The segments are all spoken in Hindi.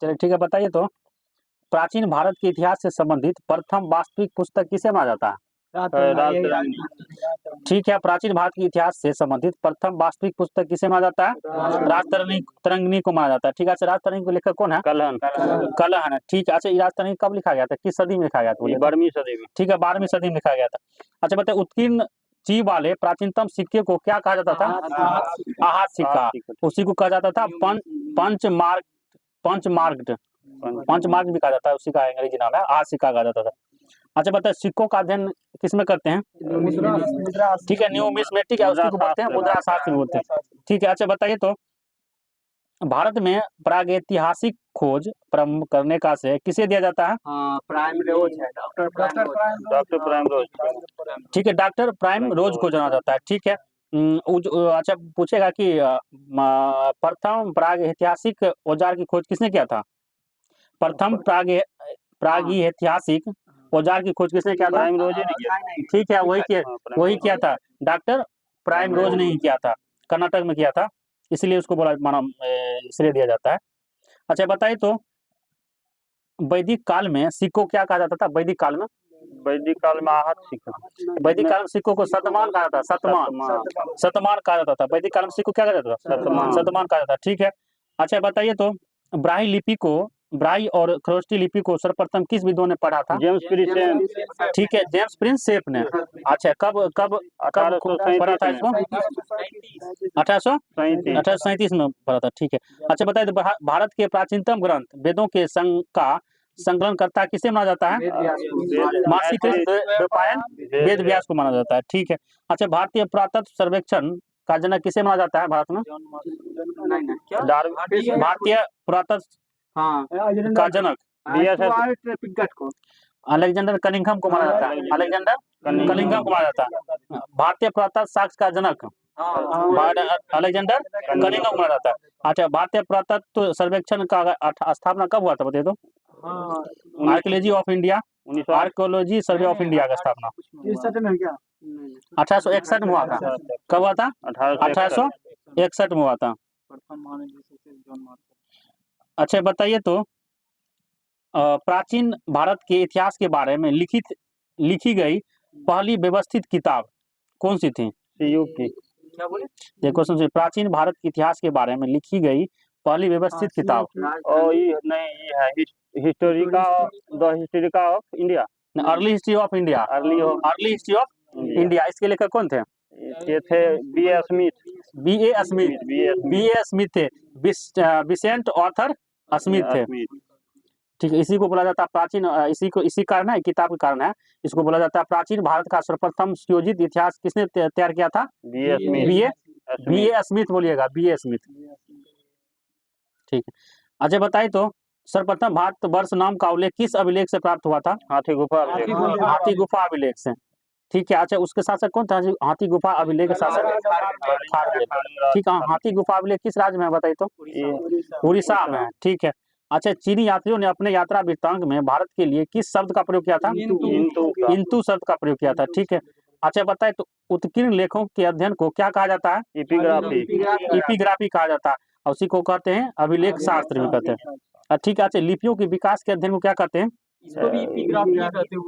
चलिए ठीक है, बताइए तो प्राचीन भारत के इतिहास से संबंधित प्रथम वास्तविक पुस्तक किसे माना जाता है? ठीक है, प्राचीन भारत के इतिहास से संबंधित प्रथम वास्तविक पुस्तक किसे माना जाता है? राजतरंगिणी को माना जाता है। ठीक है, अच्छा राजतरंगिणी को लेखक कौन है? कलहन है। ठीक है, अच्छा ये राजतरंगिणी कब लिखा गया था, किस सदी में लिखा गया था? 12वीं सदी में। ठीक है, 12वीं सदी में लिखा गया था। अच्छा बताइए, उत्कीर्ण ची वाले प्राचीनतम सिक्के को क्या कहा जाता था? आहत सिक्का। उसी को कहा जाता था पंचमार्क्ड भी कहा जाता है, उसी का अंग्रेजी नाम है, आहत सिक्का कहा जाता था। अच्छा बताइए, सिक्कों का अध्ययन किसमें करते हैं? ठीक है, न्यूमिस्मेटिक है, उसको बोलते हैं मुद्रा शास्त्र बोलते हैं। ठीक है, अच्छा बताइए तो भारत में प्रागैतिहासिक खोज प्रारंभ करने का श्रेय किसे दिया जाता है? प्राइम रोज है, डॉक्टर प्राइम रोज। ठीक है, डॉक्टर प्राइम रोज को जाना जाता है। ठीक है, अच्छा पूछेगा कि प्रथम प्रागैतिहासिक औजार की खोज किसने किया था? प्रथम प्रागैतिहासिक औजार की खोज किसने किया था? प्राइम रोज ने किया। ठीक है, वही किया था, डॉक्टर प्राइम रोज ने ही किया था, कर्नाटक में किया था, इसलिए उसको बोला माना इसलिए दिया जाता है। अच्छा बताइए तो वैदिक काल में सिक्को क्या कहा जाता था? वैदिक काल में आहत सिक्का। वैदिक काल में सिक्को को शतमान कहा जाता था। शतमान कहा जाता था। वैदिक काल में सिक्को क्या कहा जाता था? शतमान कहा जाता था। ठीक है, अच्छा बताइए तो ब्राई और खरोष्टी लिपि को सर्वप्रथम किस विद्वान ने पढ़ा था? James Prinsep. ठीक है, जेम्स प्रिंसेप ने। अच्छा कब पढ़ा था इसको? 1837 में पढ़ा था। ठीक है, अच्छा बताइए तो भारत के प्राचीनतम ग्रंथ वेदों के संघ का संकलनकर्ता किसे माना जाता है? महर्षि कृष्ण द्वैपायन वेद व्यास को माना जाता है। ठीक है, अच्छा भारतीय पुरातत्व सर्वेक्षण का जनक किसे माना जाता है भारत में? भारतीय पुरातत्व का जनक अलेक्जेंडर कनिंघम को माना जाता है। अलेक्जेंडर कनिंघम को माना जाता है। भारतीय पुरातत्व साक्ष्य का जनक अलेक्जेंडर कनिंघम को माना जाता है। अच्छा भारतीय पुरातत्व सर्वेक्षण का स्थापना कब हुआ था बताइए तो? Archaeology of India, archaeology survey of India का स्थापना 1861 में हुआ था। कब हुआ था? 1861 में हुआ था। अच्छा बताइए तो प्राचीन भारत के इतिहास के बारे में लिखी गई पहली व्यवस्थित किताब कौन सी थी? क्या बोले? देखो सुनिए, प्राचीन भारत के इतिहास के बारे में लिखी गई पहली व्यवस्थित किताब Historica of India, early history of India. Early history of India, इसके लेखक कौन थे? ये थे बी.ए. स्मिथ थे, विसेंट ऑर्थर स्मिथ थे। ठीक है, इसी को बोला जाता है प्राचीन, इसी कारण है, किताब के कारण है, इसको बोला जाता है प्राचीन भारत का सर्वप्रथम सुयोजित इतिहास किसने तैयार किया था? बी.ए. स्मिथ बोलिएगा, बी.ए. स्मिथ। ठीक है, अच्छा बताइए तो सर्वप्रथम भारत वर्ष नाम का उल्लेख किस अभिलेख से प्राप्त हुआ था? हाथी गुफा अभिलेख से। ठीक है, अच्छा उसके शासक कौन था? हाथी गुफा अभिलेख के शासक खारवेल। ठीक है, हाथी गुफा अभिलेख किस राज्य में है बताइए तो? उड़ीसा में है। ठीक है, अच्छा चीनी यात्रियों ने अपने यात्रा वृत्तांत में भारत के लिए किस शब्द का प्रयोग किया था? इंतु शब्द का प्रयोग किया था। ठीक है, अच्छा बताइए तो उत्कीर्ण लेखों के अध्ययन को क्या कहा जाता है? एपिग्राफी कहा जाता है, उसी को कहते हैं अभिलेख शास्त्र भी कहते हैं। ठीक है, अच्छा लिपियों के विकास के अध्ययन को क्या कहते हैं? इसको भी एपिग्राफी कहते हैं,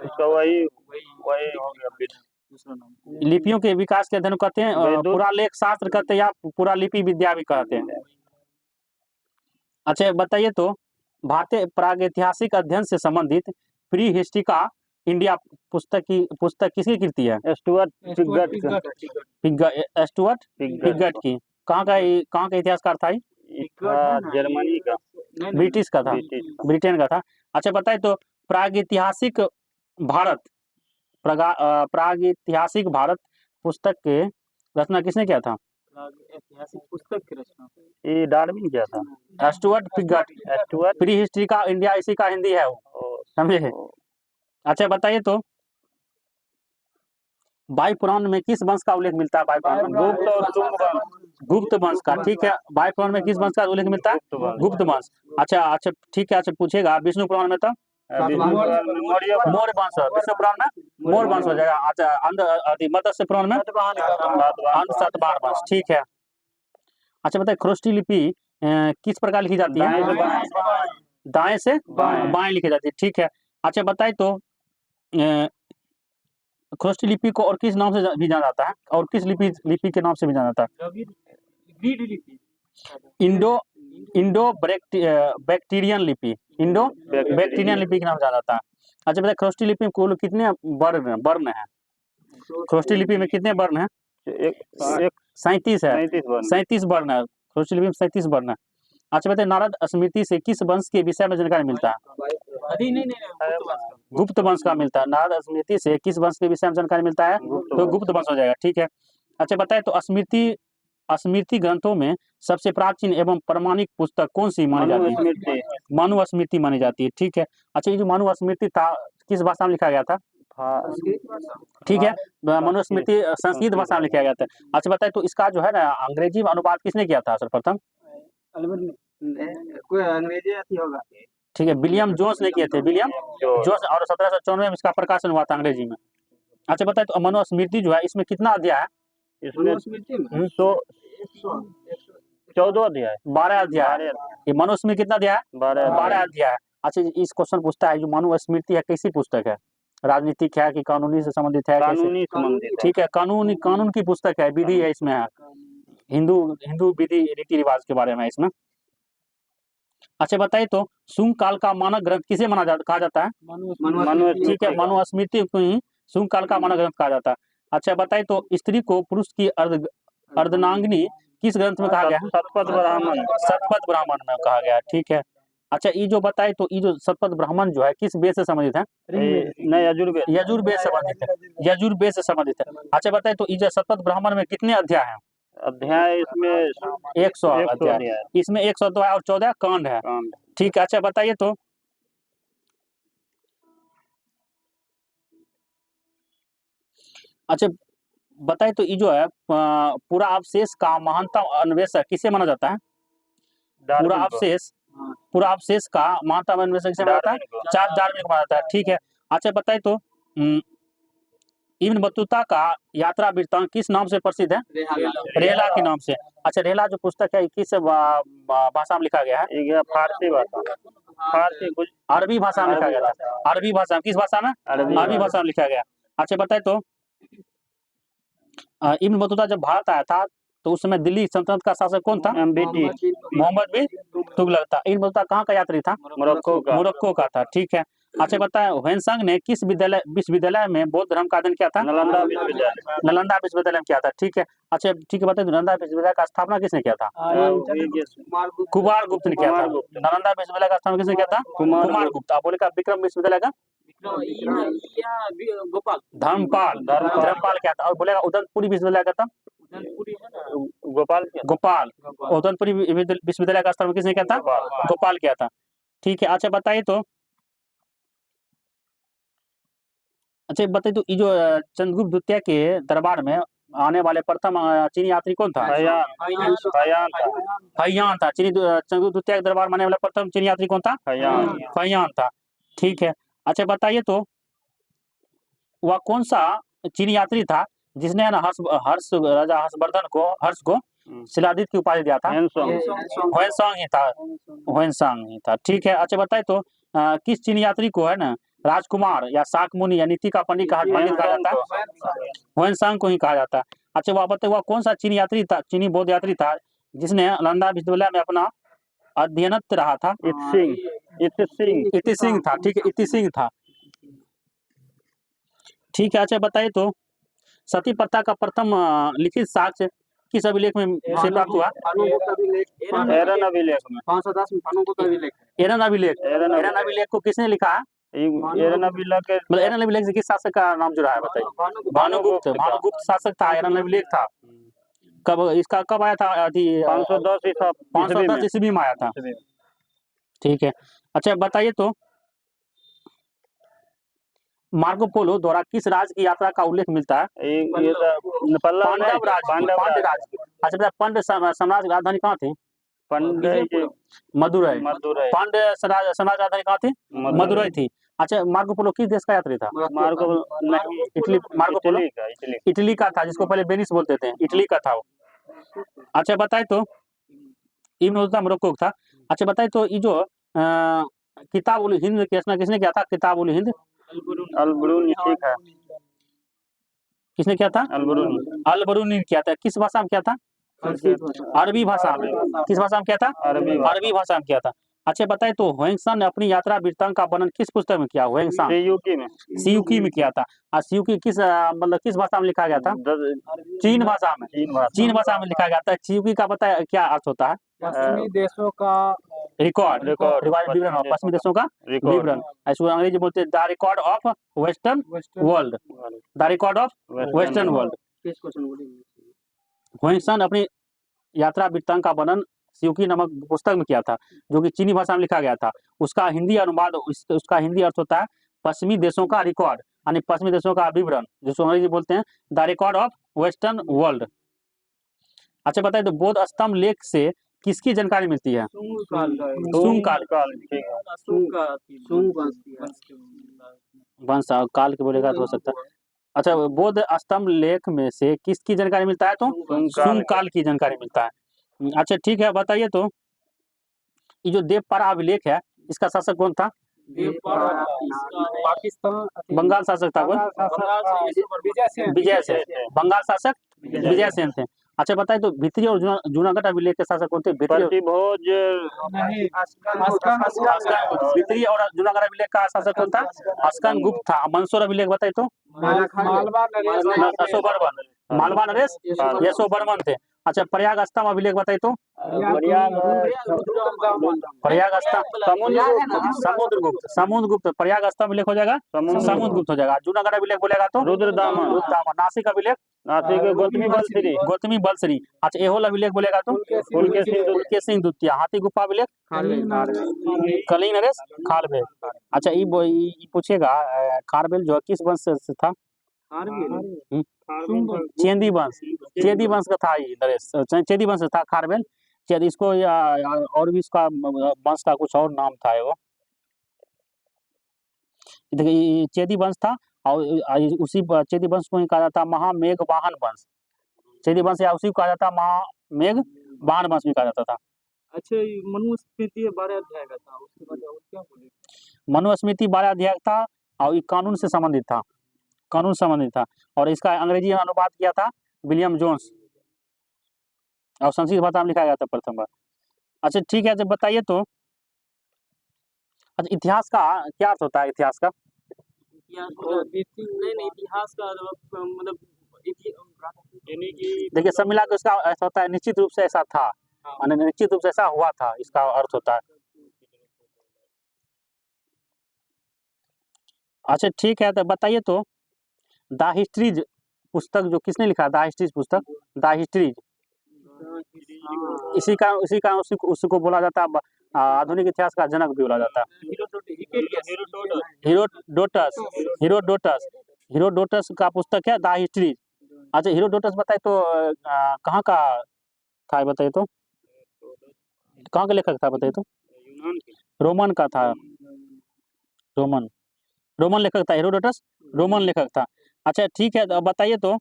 उसका वही हो गया दूसरा नाम। लिपियों के विकास के अध्ययन को कहते हैं पुरालेख शास्त्र कहते हैं, या पूरा लिपि विद्या भी कहते हैं। अच्छा बताइए तो भारतीय प्रागैतिहासिक अध्ययन से संबंधित प्री हिस्ट्री का इंडिया पुस्तक किसकी कृति है? स्टुअर्ट पिगट की। कहाँ का इतिहासकार था? जर्मनी का, ब्रिटिश का था, ब्रिटेन का था। अच्छा बताइए तो प्रागैतिहासिक भारत पुस्तक के रचना किसने किया था? ऐतिहासिक पुस्तक की रचना ये डार्विन किया था। Stuart Piggott. प्री हिस्ट्री का इंडिया इसी का हिंदी है वो, समझे? अच्छा बताइए तो वायु पुराण में किस वंश का उल्लेख मिलता है? वायु पुराण में गुप्त वंश का। ठीक है, वायु पुराण में किस वंश का उल्लेख मिलता है? गुप्त वंश। अच्छा ठीक है, अच्छा पूछेगा विष्णु पुराण में तो मौर्य वंश। विष्णु पुराण में मौर्य वंश हो जाएगा। अच्छा मत्स्य पुराण में सातवाहन वंश। ठीक है, अच्छा बताइए खरोष्टी लिपि किस प्रकार लिखी जाती है? दाएं से बाएं। दाएं से बाएं। बाएं लिखी जाती है, ठीक है। अच्छा बताइए तो खरोष्टी लिपि को और किस नाम से भी जाना जाता है, और किस लिपि के नाम से भी जाना जाता है? इंडो बैक्टीरियन लिपि, इंडो बैक्टीरियन लिपि के नाम से जाना जाता है। अच्छा बताइए खरोष्टी लिपि में कुल कितने वर्ण है? खरोष्टी लिपि में कितने वर्ण है? 37 है, 37 वर्ण है खरोष्टी लिपि में, 37 वर्ण है। अच्छा बताइए नारद स्मृति से किस वंश के विषय में जानकारी मिलता है? गुप्त वंश का मिलता है। नारद स्मृति से किस वंश के विषय में जानकारी मिलता है? तो गुप्त वंश हो जाएगा, ठीक है। अच्छा बताइए तो स्मृति ग्रंथों में सबसे प्राचीन एवं प्रमाणिक पुस्तक कौन सी मानी जाती है? मनुस्मृति मानी जाती है, ठीक है। अच्छा ये जो मनुस्मृति था किस भाषा में लिखा गया था? ठीक है, मनुस्मृति संस्कृत भाषा में लिखा गया था। अच्छा बताइए तो इसका जो है ना अंग्रेजी में अनुवाद किसने किया था सर्वप्रथम? कोई अंग्रेजी होगा। ठीक है, विलियम जोन्स ने किए थे, विलियम जोन्स, और 1794 में इसका प्रकाशन हुआ था अंग्रेजी में। अच्छा बताइए तो मनुस्मृति जो है इसमें कितना अध्याय है? इसमें 14 अध्याय, 12 अध्याय। ये मनुस्मृति कितना अध्याय? 12 अध्याय। अच्छा इस क्वेश्चन पूछता है जो मनुस्मृति है कैसी पुस्तक है? राजनीतिक है कि कानूनी से संबंधित है? कानूनी संबंधित, ठीक है, कानून की पुस्तक है, विधि है इसमें, है हिंदू विधि रीति रिवाज के बारे में इसमें। अच्छा बताइए तो शुंग काल का मानक ग्रंथ किसे कहा जाता है? ठीक है, मनुस्मृति को ही शुंग काल का मानक ग्रंथ कहा जाता है। अच्छा बताइए तो स्त्री को पुरुष की अर्धनांगिनी किस ग्रंथ में कहा गया है? शतपथ ब्राह्मण में कहा गया, ठीक है। अच्छा ये जो बताए तो ये जो शतपथ ब्राह्मण जो है किस वेद से संबंधित है? यजुर्वेद से संबंधित है, यजुर्वेद से संबंधित है। अच्छा बताए तो ये जो शतपथ ब्राह्मण में कितने अध्याय हैं? अध्याय इसमें 100 अध्याय, इसमें 102 और 14 कांड है, ठीक है। अच्छा बताइए तो अच्छा बताइए तो ये जो है पूरा अवशेष का महानतम अन्वेषक किसे माना जाता है? पूरा अवशेष का महानतम अन्वेषक किसे माना जाता है? चार्ल्स डार्विन को माना जाता है, ठीक है। अच्छा बताइए तो इब्न बतूता का यात्रा वृत्तांत किस नाम से प्रसिद्ध है? रेहला के नाम से। अच्छा रेहला जो पुस्तक है किस भाषा में लिखा गया है? फारसी भाषा, अरबी भाषा में लिखा गया था। अरबी भाषा, किस भाषा में? अरबी भाषा में लिखा गया। अच्छा बताए तो इब्न बतूता जब भारत आया था तो उस समय दिल्ली सल्तनत का शासक कौन था? मोहम्मद बिन तुगलक था। इब्न बतूता कहाँ का यात्री था? मोरक्को का था, ठीक है। अच्छा बताए ह्वेनसांग ने किस विश्वविद्यालय में बौद्ध धर्म का अध्ययन किया था? नालंदा विश्वविद्यालय में किया था, ठीक है। अच्छा ठीक है बताइए नालंदा विश्वविद्यालय का स्थापना किसने किया था? कुमार गुप्त ने किया था। नालंदा विश्वविद्यालय का स्थापना किसने किया था? कुमार गुप्त। आप बोले का विक्रम विश्वविद्यालय का धर्मपाल क्या था? और बोलेगा उदयपुरी विश्वविद्यालय का था गोपाल। उदयपुरी विश्वविद्यालय का स्थापना किसने किया था? गोपाल किया था, ठीक है। अच्छा बताइए तो ये जो चंद्रगुप्त द्वितीय के दरबार में आने वाले प्रथम चीनी यात्री कौन था? फहियान था। चंद्रगुप्त द्वितीय के दरबार में आने वाला प्रथम चीनी यात्री कौन था? फहियान था, ठीक है। अच्छा बताइए तो वह कौन सा चीनी यात्री था जिसने ना राजा हर्ष को शिलादित की उपाधि दिया था? ह्वेनसांग ही था, ठीक है। अच्छा बताइए तो किस चीनी यात्री को है ना राजकुमार या शाकमुनि या नीति का पंडित कहा जाता है? ह्वेनसांग को ही कहा जाता है। अच्छा वह बताइए वह कौन सा चीनी यात्री था, चीनी बौद्ध यात्री था जिसने नालंदा विश्वविद्यालय में अपना अध्ययनरत रहा था? इति सिंह था, ठीक है, इति सिंह था, ठीक है। अच्छा बताइए तो सती प्रथा का प्रथम लिखित साक्ष्य किस अभिलेख में से प्राप्त हुआ? एरन अभिलेख में। 510 में एरन अभिलेख को किसने लिखा है? एरन अभिलेख से किस शासक का नाम जुड़ा है बताइए? भानुगुप्त शासक था, एरन अभिलेख था। कब आया था? 510 ईस्वी में आया था, ठीक है। अच्छा बताइए तो मार्को पोलो द्वारा किस राज्य की यात्रा का उल्लेख मिलता है? पांडव राज्य। अच्छा पांड्य साम्राज्य की राजधानी कहाँ थी? मदुरै। पांड्य साम्राज्य राजधानी कहाँ थी? मदुरै थी। अच्छा मार्को पोलो किस देश का यात्री था? मार्को पोलो इटली का था, जिसको पहले वेनिस बोलते थे, इटली का था वो। अच्छा बताए तो इब्न बतूता मोरक्को का था। अच्छा बताइए तो ये जो किताब उल हिंद की रचना किसने किया था? किताब उल हिंद अल बरूनी, ठीक है, किसने किया था? अल बरूनी, अल बरूनी ने किया था। किस भाषा में किया था? अरबी भाषा में। किस भाषा में किया था? अरबी भाषा में किया था। अच्छा बताइए तो ह्वेंसान ने अपनी यात्रा वृत्तांत का वर्णन किस पुस्तक में किया? ह्वेंसान सीयूकी में, सियुकी में किया था। और सियुकी किस मतलब किस भाषा में लिखा गया था? चीन भाषा में। चीन भाषा में लिखा गया था। सियुकी का पता है क्या अर्थ होता है? पश्चिमी देशों का रिकॉर्ड विवरण, पश्चिमी देशों का विवरण। इसको अंग्रेजी बोलते हैं the record of western world, the record of western world. Xuanzang अपनी यात्रा वृत्तांत का वर्णन सियुकी नामक पुस्तक में किया था, जो कि चीनी भाषा में लिखा गया था। उसका हिंदी अनुवाद, उसका हिंदी अर्थ होता है पश्चिमी देशों का रिकॉर्ड, यानी पश्चिमी देशों का विवरण, जिसको अंग्रेजी बोलते हैं the record of western world. अच्छा बताइए तो बौद्ध स्तंभ लेख से किसकी जानकारी मिलती है? सुंग काल वंश काल के बोलेगा तो हो सकता है। अच्छा बौद्ध स्तंभ लेख में से किसकी जानकारी मिलता है? तो सुंग काल की जानकारी मिलता है। अच्छा ठीक है बताइए तो ये जो देवपारा अभिलेख है इसका शासक कौन था? पाकिस्तान बंगाल शासक था कौन? विजय सेन। बंगाल शासक विजय सेन थे। अच्छा बताइए तो भित्री और जूनागढ़ अभिलेख के शासक कौन थे? प्रतिभोज नहीं, भित्री और जूनागढ़ अभिलेख का शासक कौन था? अस्कन गुप्त था। मंसूर अभिलेख बताइए तो? मालवा नरेश यशोवर्मन। मालवा नरेश यशोवर्मन थे। अच्छा प्रयाग स्तंभ अभिलेख बताइए तो? प्रयाग स्तंभ समुद्रगुप्त। प्रयाग स्तंभ अभिलेख हो जाएगा समुद्रगुप्त हो जाएगा। जूनागढ़ अभिलेख बोलेगा तो रुद्रदामन। नासिक अभिलेख गौतमी बलश्री। अच्छा एहोल अभिलेख बोलेगा तो पुलकेशिन द्वितीय। हाथी गुफा अभिलेख कलिंग नरेश खारवेल। अच्छा ये पूछेगा खारवेल जो किस वंश से था? चेदी वंश का था ये नरेश, चेदी वंश था खारवेल। इसको और भी इसका वंश का कुछ और नाम था वो, देखिए चेदी वंश था और उसी चेदी वंश को ही कहा जाता महामेघवाहन वंश। चेदी वंश या उसी को कहा जाता महामेघवाहन वंश भी कहा जाता था। अच्छा मनुस्मृति 12 अध्याय का था, उसके बाद और क्या बोले? मनुस्मृति 12 अध्याय था और ये कानून से संबंधित था, कानून संबंधित था। और इसका अंग्रेजी में अनुवाद किया था विलियम जोन्स और संस्कृत भाषा में लिखा गया था प्रथम बार। अच्छा ठीक है जब बताइए तो अच्छा इतिहास का क्या अर्थ होता है? इतिहास का इतिहास का मतलब देखिए सब मिला के उसका ऐसा होता है निश्चित रूप से ऐसा था, निश्चित रूप से ऐसा हुआ था, इसका अर्थ होता है। अच्छा ठीक है तो बताइए तो द हिस्ट्रीज पुस्तक जो किसने लिखा? द हिस्ट्रीज पुस्तक, द हिस्ट्रीज उसको बोला जाता है आधुनिक इतिहास का जनक भी बोला जाता है। हीरोडोटस का पुस्तक है द हिस्ट्रीज। अच्छा हीरोडोटस बताइए तो कहाँ का था बताइए तो? कहाँ का लेखक था बताइए तो? रोमन का था। रोमन लेखक था हीरोडोटस, रोमन लेखक था। अच्छा ठीक है बताइए तो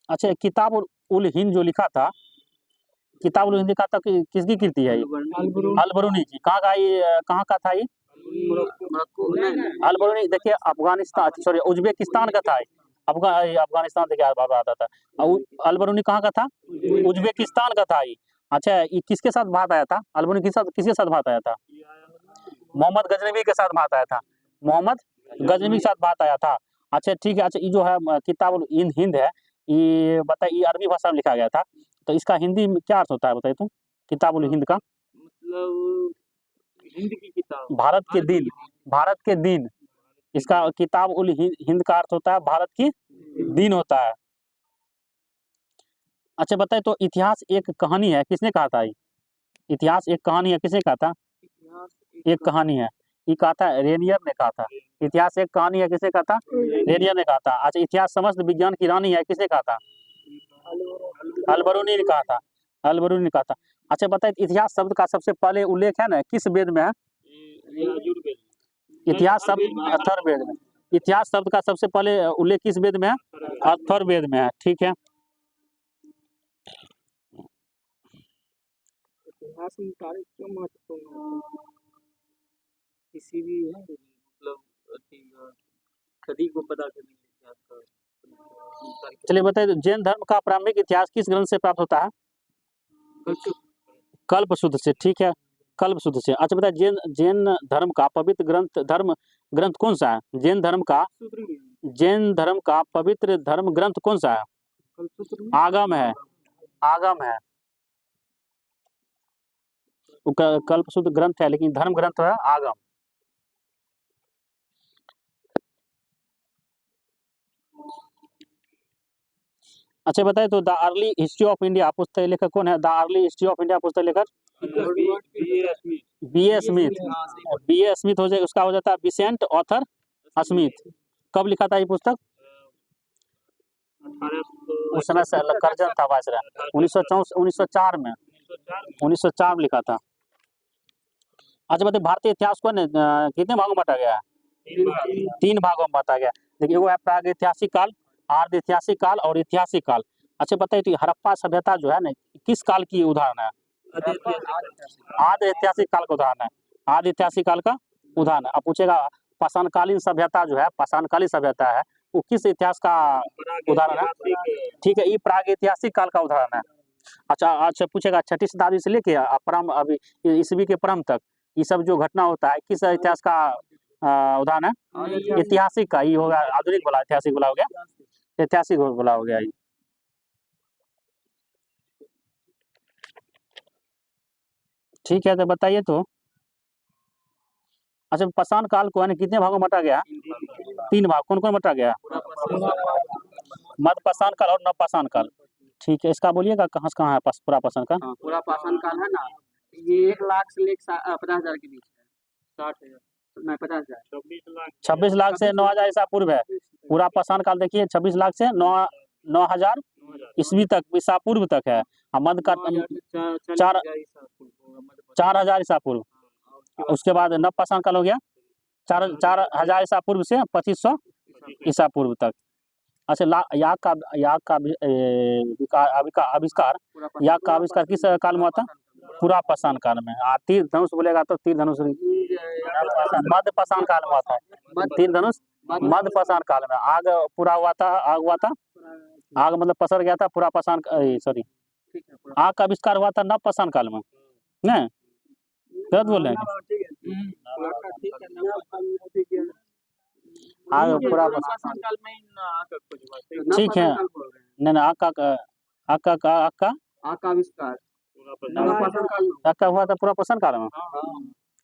अच्छा किताब उल हिंद जो लिखा था, किताब उल हिंद लिखा था किसकी कृति है ये? अल बरूनी की। कहाँ का था ये? अल बरूनी देखिए अफगानिस्तान सॉरी उज्बेकिस्तान का था। अफगानिस्तान देखिए बार आता था। अल बरूनी कहाँ का था? उज्बेकिस्तान का था ये। अच्छा ये किसके साथ भारत आया था? अल बरूनी किसके साथ भारत आया था? मोहम्मद गजनवी के साथ भारत आया था। मोहम्मद गजनवी के साथ भारत आया था। अच्छा ठीक है। अच्छा ये जो है किताब उल हिंद है ये बताइए ये अरबी भाषा में लिखा गया था, तो इसका हिंदी में क्या अर्थ होता है बताइए तो? किताब उल हिंद का मतलब हिंद की किताब, भारत के दिन। इसका किताब उल हिंद का अर्थ होता है भारत की दिन होता है। अच्छा बताइए तो इतिहास एक कहानी है, किसने कहा था ये? इतिहास एक कहानी है, किसने कहा था? एक कहानी है, ये कहा था रेनियर ने कहा था। इतिहास एक कहानी है, किसने कहा था? रेनियर ने कहा था। अच्छा इतिहास समस्त विज्ञान की रानी है, किसने कहा था? अल बरूनी ने कहा था। अल बरूनी ने कहा था। अच्छा बताइए इतिहास शब्द का सबसे पहले उल्लेख है ना किस वेद में है? इतिहास शब्द अथर्ववेद में। इतिहास शब्द का सबसे पहले उल्लेख किस वेद में है? अथर्ववेद में है। ठीक है इतिहास में तारीख क्यों महत्वपूर्ण है? किसी भी है मतलब सदी को पता करने के इतिहास का चलिए बताइए तो जैन धर्म का प्रारंभिक इतिहास किस ग्रंथ से प्राप्त होता है? कल्पसूत्र से। ठीक है, कल्पसूत्र से। अच्छा बताइए जैन धर्म का पवित्र ग्रंथ कौन सा है? जैन धर्म का पवित्र धर्म ग्रंथ कौन सा है? आगम है, आगम है। वो कल्पसूत्र ग्रंथ है लेकिन धर्म ग्रंथ है आगम। अच्छा बताइए तो the early history of India पुस्तक लेखक कौन है? The early history of India पुस्तक लेखक B A Smith. B A Smith हो जाए, उसका हो जाता है विसेंट ऑथर स्मिथ। कब लिखा था ये पुस्तक? उस समय से कर्जन था वायसराय, 1904 में 1904 में लिखा था। अच्छा बताइए भारतीय इतिहास को कितने भागों में बांटा गया है? 3 भागों में बांटा गया। देखिए वो है प्रागैतिहासिक काल, आर्ध ऐतिहासिक काल और ऐतिहासिक काल। अच्छा बताइए तो हड़प्पा सभ्यता जो है ना किस काल की उदाहरण है? आर्ध ऐतिहासिक काल का उदाहरण है। आर्ध ऐतिहासिक काल का उदाहरण है। अब पूछेगा पाषाणकालीन सभ्यता जो है, पाषाणकालीन सभ्यता है वो किस इतिहास का उदाहरण है? ठीक है, ये प्रागैतिहासिक काल का उदाहरण है। अच्छा पूछेगा छठी शताब्दी से लेके अभी ईस्वी के प्रारंभ तक ये सब जो घटना होता है किस इतिहास का उदाहरण है? ऐतिहासिक का। ये होगा आधुनिक वाला, ऐतिहासिक वाला हो गया, ऐतिहासिक वाला हो गया ये। ठीक है तो बताइए तो अच्छा पाषाण काल को है कितने भागों में बांटा गया? 3 भाग। कौन कौन बांटा गया? मध्य पाषाण काल और नव पाषाण काल। ठीक है, इसका बोलिएगा कहाँ से कहाँ है पूरा पाषाण काल? पूरा पाषाण काल है ना, ये 1 लाख से लेकर 50,000 के बीच है। 60,000 नहीं 50,000। 26 लाख से 9,000 ईसा पूर्व है पूरा पाषाण काल। देखिए 26 लाख से 9,000 ईस्वी तक, ईसा पूर्व तक है। मध्य का 4,000 ईसा पूर्व। उसके बाद नव पाषाण काल हो गया 4,000 ईसा पूर्व से 2500 ईसा पूर्व तक। अच्छा याक का आविष्कार किस काल में हुआ था? पूरा पाषाण काल में। तीर धनुष बोलेगा तो तीर धनुष मध्य पाषाण काल में हुआ था। तीर धनुष मध्य पाषाण काल में। आग पूरा हुआ था, आग मतलब पसर गया था पूरा पाषाण, सॉरी आग का आविष्कार हुआ था नव पाषाण काल में। नहीं गलत बोल रहे हैं? आग पूरा पाषाण काल में ठीक है। नहीं आग का आविष्कार आग का हुआ था पूरा पाषाण काल में।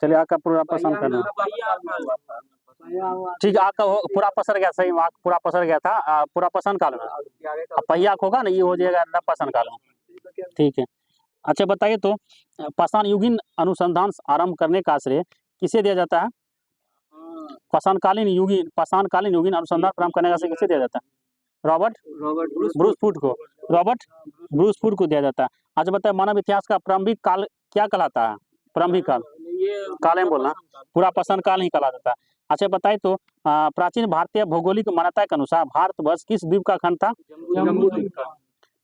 चलिए आग का पूरा पाषाण काल में। ठीक है, आग का पूरा पसर गया, सही आग पूरा पसर गया था पूरा पाषाण काल में। पहिया होगा ना ये हो जाएगा नव पाषाण काल में। ठीक है। अच्छा बताइए तो पाषाण युगीन अनुसंधान आरंभ करने का श्रेय किसे दिया जाता है? पाषाणकालीन युगीन अनुसंधान प्रारंभ करने का श्रेय किसे दिया जाता है? रॉबर्ट ब्रूस फूट को। रॉबर्ट ब्रूस फूट को दिया जाता है। आज बताए मानव इतिहास का प्रारंभिक काल क्या कहलाता है? प्रारंभिक काल में बोलना, पूरा पाषाण काल ही कहा जाता है। अच्छा बताइए तो प्राचीन भारतीय भौगोलिक मान्यता के अनुसार भारतवर्ष किस द्वीप का खंड था?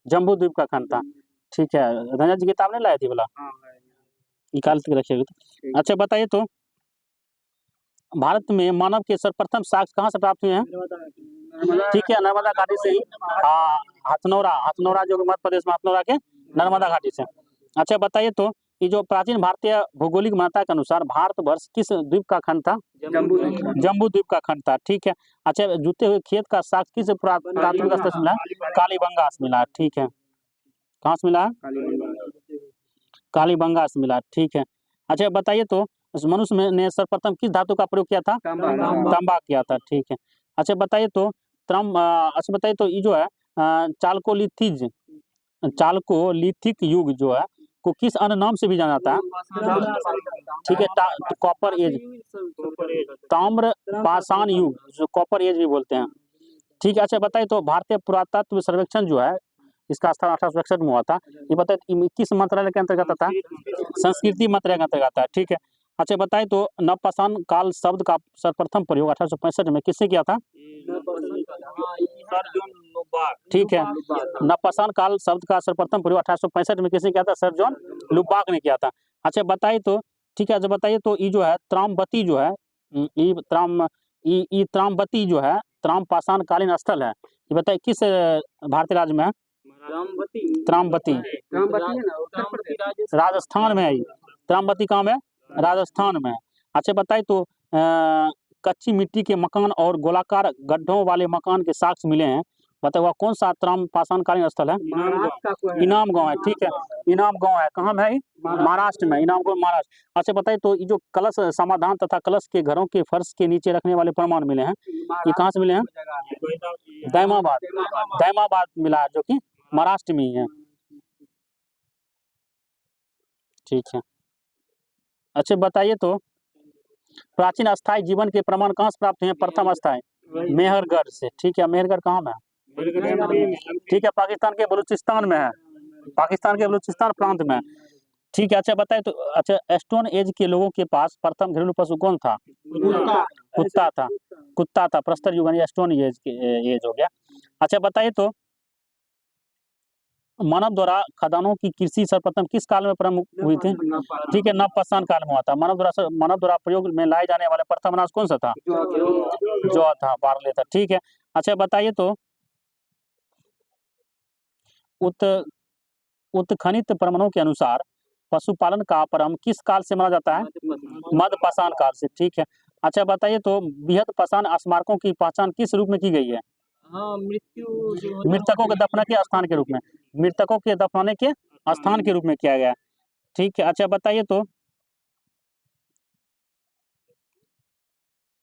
जम्बू द्वीप का खंड था। ठीक है, रंजन जी किताब नहीं लाए थे बोला, निकाल के रखिएगा। अच्छा बताइए तो भारत में मानव के सर्वप्रथम साक्ष्य कहाँ से प्राप्त हुए हैं? ठीक है, नर्मदा घाटी से ही। हथनौरा जो मध्य प्रदेश में हथनौरा के नर्मदा घाटी से। अच्छा बताइए तो ये जो प्राचीन भारतीय भौगोलिक मान्यता के अनुसार भारतवर्ष किस द्वीप का खंड था? जम्बू द्वीप का खंड था। ठीक है। अच्छा जूते हुए खेत का साक्ष्य किस प्राथमिक स्तर से मिला? कालीबंगा से मिला। ठीक है, कहाँ से मिला? कालीबंगा से मिला। ठीक है। अच्छा बताइए तो मनुष्य ने सर्वप्रथम किस धातु का प्रयोग किया था? तांबा किया था। ठीक है। अच्छा बताइए तो ये जो है चालकोलिथिक युग जो है को किस अन्य नाम से भी जाना जाता है? ठीक है, कॉपर एज, ताम्र पाषाण युग जो कॉपर एज भी बोलते हैं। ठीक है। अच्छा बताइए तो भारतीय पुरातत्व सर्वेक्षण जो है इसका स्थान 1861 में हुआ था। ये बताइए किस मंत्रालय के अंतर्गत आता है? संस्कृति मंत्रालय के अंतर्गत आता है। ठीक है। अच्छा बताइए तो नवपाषाण काल शब्द का सर्वप्रथम प्रयोग 1865 में किसने किया था? ठीक है। नवपाषाण काल शब्द का सर्वप्रथम प्रयोग 1865 में किसने किया था? सर जॉन लुबाक ने किया था। अच्छा बताइए तो, ठीक है, अच्छा बताइए तो ये जो है त्रामबती जो है, ये त्रामबती जो है त्रामपाषाण कालीन स्थल है, ये बताइए किस भारतीय राज्य में है? त्रामबती है ना, उत्तर प्रदेश। राजस्थान में है। ये त्रामबती कहाँ में? राजस्थान में। अच्छा बताइए तो कच्ची मिट्टी के मकान और गोलाकार गड्ढों वाले मकान के साक्ष्य मिले हैं, बताओ वह कौन सा त्रामपाषाण कालीन स्थल है? महाराष्ट्र का कोई है। इनाम गांव है, ठीक है, इनाम गांव है, कहाँ में है? महाराष्ट्र में, इनाम गांव महाराष्ट्र। अच्छा बताइए तो ये जो कलश समाधान तथा कलश के घरों के फर्श के नीचे रखने वाले प्रमाण मिले हैं, ये कहाँ से मिले हैं? दैमाबाद मिला है, जो कि महाराष्ट्र में ही है, ठीक है। अच्छा बताइए तो प्राचीन अस्थायी जीवन के प्रमाण कहाँ से प्राप्त हुए हैं? प्रथम अस्थायी मेहरगढ़ से, ठीक है। मेहरगढ़ कहाँ में है? ठीक है, पाकिस्तान के बलूचिस्तान में है, पाकिस्तान के बलूचिस्तान प्रांत में है, ठीक है। अच्छा बताइए तो, अच्छा स्टोन एज के लोगों के पास प्रथम घरेलू पशु कौन था? कुत्ता था, कुत्ता था। प्रस्तर युग यानी स्टोन एज हो गया। अच्छा बताइए तो मानव द्वारा खदानों की कृषि सर्वप्रथम किस काल में प्रारंभ हुई थी? ठीक है, नवपाषाण काल में हुआ था। मानव द्वारा प्रयोग में लाए जाने वाले प्रथम अनाज कौन सा था? जौ था, बार्ले था, ठीक है। अच्छा बताइए तो उत्खनित प्रमाणों के अनुसार पशुपालन का प्रारंभ किस काल से माना जाता है? मध्यपाषाण काल से, ठीक है। अच्छा बताइए तो बृहद पाषाण स्मारकों की पहचान किस रूप में की गई है? मृतकों के दफन के स्थान के रूप में, मृतकों के दफनाने के स्थान के रूप में किया गया, ठीक है। अच्छा बताइए तो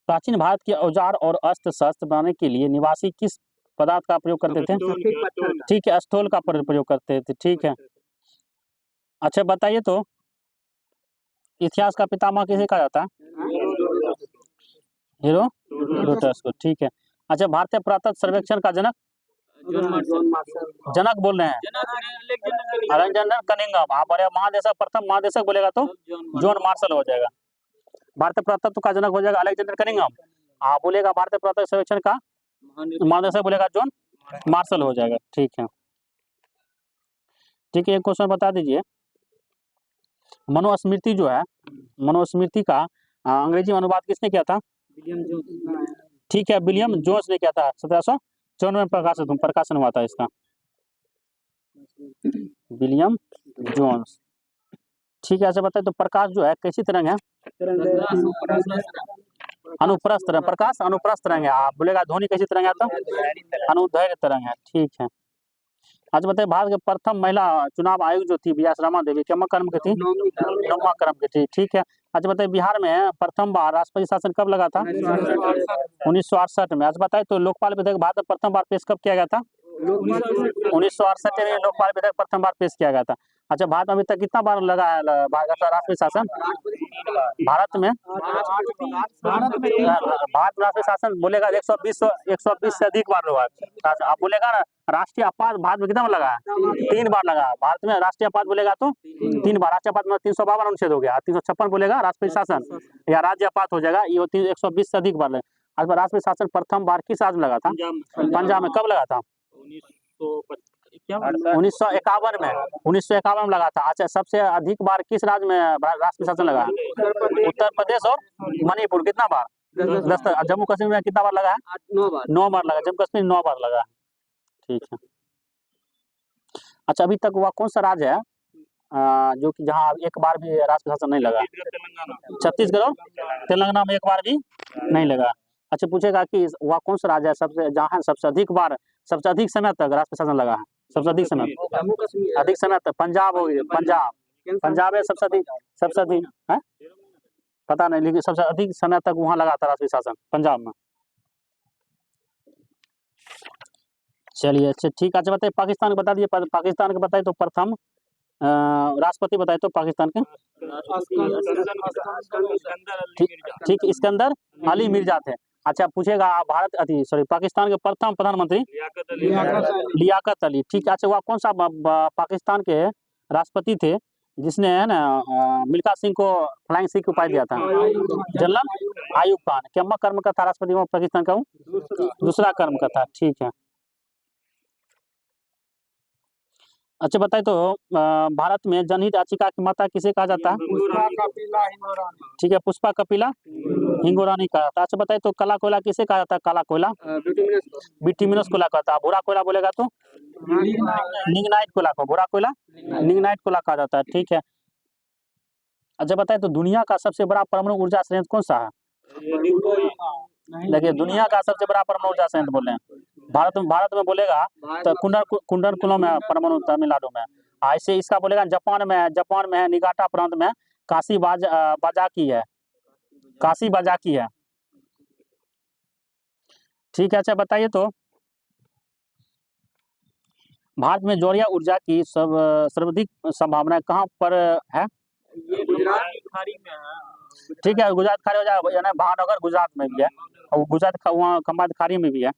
प्राचीन भारत के औजार और अस्त्र शस्त्र बनाने के लिए निवासी किस पदार्थ का प्रयोग करते थे? ठीक है, स्थूल का प्रयोग करते थे, ठीक है। अच्छा बताइए तो इतिहास का पितामह किसे कहा जाता है? हेरोडोटस को, ठीक है। अच्छा भारतीय पुरातत्व सर्वेक्षण का जनक? जनक बोल रहे हैं, अलेक्जेंडर कनिंघम। आप बोले महादेशक, प्रथम महादेशक बोलेगा तो जॉन मार्शल हो जाएगा। भारतीय पुरातत्व का जनक हो जाएगा अलेक्जेंडर कनिंघम। आप बोलेगा भारतीय पुरातत्व सर्वेक्षण का महादेशक बोलेगा जॉन मार्शल हो जाएगा, ठीक है। ठीक है, एक क्वेश्चन बता दीजिए, मनुस्मृति जो है, मनुस्मृति का अंग्रेजी में अनुवाद किसने किया था? ठीक है, विलियम जोन्स ने किया था। 1794 में प्रकाशन हुआ था इसका, विलियम जोन्स, ठीक है। अच्छा बताइए तो प्रकाश जो है कैसी तरंग है? अनुप्रस्थ रंग, प्रकाश अनुप्रस्थ रंग है। आप बोलेगा ध्वनि कैसी तरंग है? तो अनुदैर्घ्य तरंग है, ठीक है। आज बताइए भारत के प्रथम महिला चुनाव आयोग जो थी बी.एस. रमा देवी, क्या क्रम की थी? 9वां क्रम की थी, ठीक है। अच्छा बताइए बिहार में प्रथम बार राष्ट्रपति शासन कब लगा था? 1968 में। अच्छा बताइए तो लोकपाल विधेयक भारत में प्रथम बार पेश कब किया गया था? 1968 में लोकपाल विधेयक प्रथम बार पेश किया गया था। अच्छा भारत में अभी तक कितना बार लगा है राष्ट्रपति शासन? भारत में राष्ट्रपति शासन बोलेगा 120 से अधिक बार हुआ है। आप बोलेगा ना राष्ट्रीय आपात भारत में कितना बार लगा है? 3 बार लगा है। भारत में राष्ट्रीय आपात बोलेगा तो 3 बार। राष्ट्रीय आपात में 352 अनुच्छेद हो गया, 356 बोलेगा राष्ट्रपति शासन या राज्य आपात हो जाएगा, ये 120 से अधिक बार लगा। आज राष्ट्रपति शासन प्रथम बार किस राज्य में लगा था? पंजाब में। कब लगा था? 1951 में, 1951 में लगा था। अच्छा सबसे अधिक बार किस राज्य में राष्ट्रपति शासन लगा? उत्तर प्रदेश और मणिपुर। कितना बार? 10। जम्मू कश्मीर में कितना बार लगा है? 9 बार लगा, जम्मू कश्मीर 9 बार लगा, ठीक है। अच्छा अभी तक वह कौन सा राज्य है जो कि जहाँ एक बार भी राष्ट्रपति शासन नहीं लगा? छत्तीसगढ़ और तेलंगाना में एक बार भी नहीं लगा। अच्छा पूछेगा कि वह कौन सा राज्य है सबसे जहाँ सबसे अधिक समय तक राष्ट्रपति शासन लगा है? सबसे अधिक समय तक पंजाब हो गया, पंजाब है सबसे अधिक है, पता नहीं, लेकिन सबसे अधिक समय तक वहाँ लगा था राष्ट्रपति शासन पंजाब में। चलिए अच्छा ठीक है। अच्छा बताइए पाकिस्तान बता दिए, पाकिस्तान के बताइए तो प्रथम राष्ट्रपति बताए तो पाकिस्तान के? ठीक, इस्कंदर अली मिर्जा थे। अच्छा पूछेगा पाकिस्तान के प्रथम प्रधानमंत्री लियाकत अली, ठीक है। अच्छा वह कौन सा पाकिस्तान के राष्ट्रपति थे जिसने है ना मिल्खा सिंह को फ्लाइंग सिख उपाधि दिया था? जनरल आयूब खान। क्या क्रम का था राष्ट्रपति पाकिस्तान का? दूसरा क्रम का था, ठीक है। अच्छा बताइए तो भारत में जनहित याचिका की माता किसे कहा जाता है? पुष्पा कपिला हिंदुरानी ठीक है, पुष्पा कपिला हिंगोरानी कहा जाता है। अच्छा बताइए तो काला कोयला किसे कहा जाता है? काला कोयला बिटुमिनस को बिटुमिनस कोयला कहता है। भूरा कोयला बोलेगा तो लिग्नाइट कोयला को, भूरा कोयला लिग्नाइट कोयला कहा जाता है। ठीक है, अच्छा बताइए तो दुनिया का सबसे बड़ा परमाणु ऊर्जा संयंत्र कौन सा है? देखिए दुनिया का सबसे बड़ा परमाणु ऊर्जा संयंत्र बोले हैं भारत में बोलेगा तो कुंडनकुलम में परमाणु तमिलनाडु में। ऐसे इसका बोलेगा जापान में है निगाटा प्रांत में काशी बाजाकी है, काशी बाजाकी है। ठीक है, अच्छा बताइए तो भारत में जौहरिया ऊर्जा की सर्वाधिक संभावना कहाँ पर है? ये गुजरात की खाड़ी में है। ठीक है, गुजरात खाड़ी हो जाएगा, यानी भावनगर गुजरात में भी है और गुजरात वहाँ खंबात खाड़ी में भी है,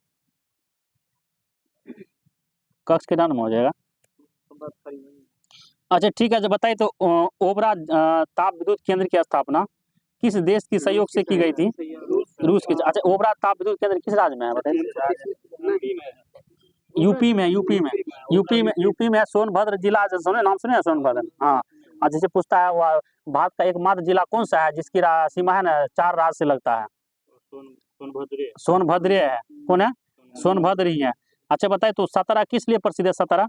कक्ष के नाम में हो जाएगा। अच्छा ठीक है, जो बताइए तो ओबरा ताप विद्युत केंद्र की स्थापना किस देश की सहयोग से की गई थी? रूस की। अच्छा ओबरा ताप विद्युत केंद्र किस राज्य में है बताइए? यूपी में सोनभद्र जिला, नाम सुने हैं सोनभद्र? हाँ, जैसे पूछता है वह भारत का एकमात्र जिला कौन सा है जिसकी सीमा है ना 4 राज्य से लगता है? सोनभद्र है। कौन है? सोनभद्र ही है। अच्छा बताइए तो सतारा किस लिए प्रसिद्ध है? सतारा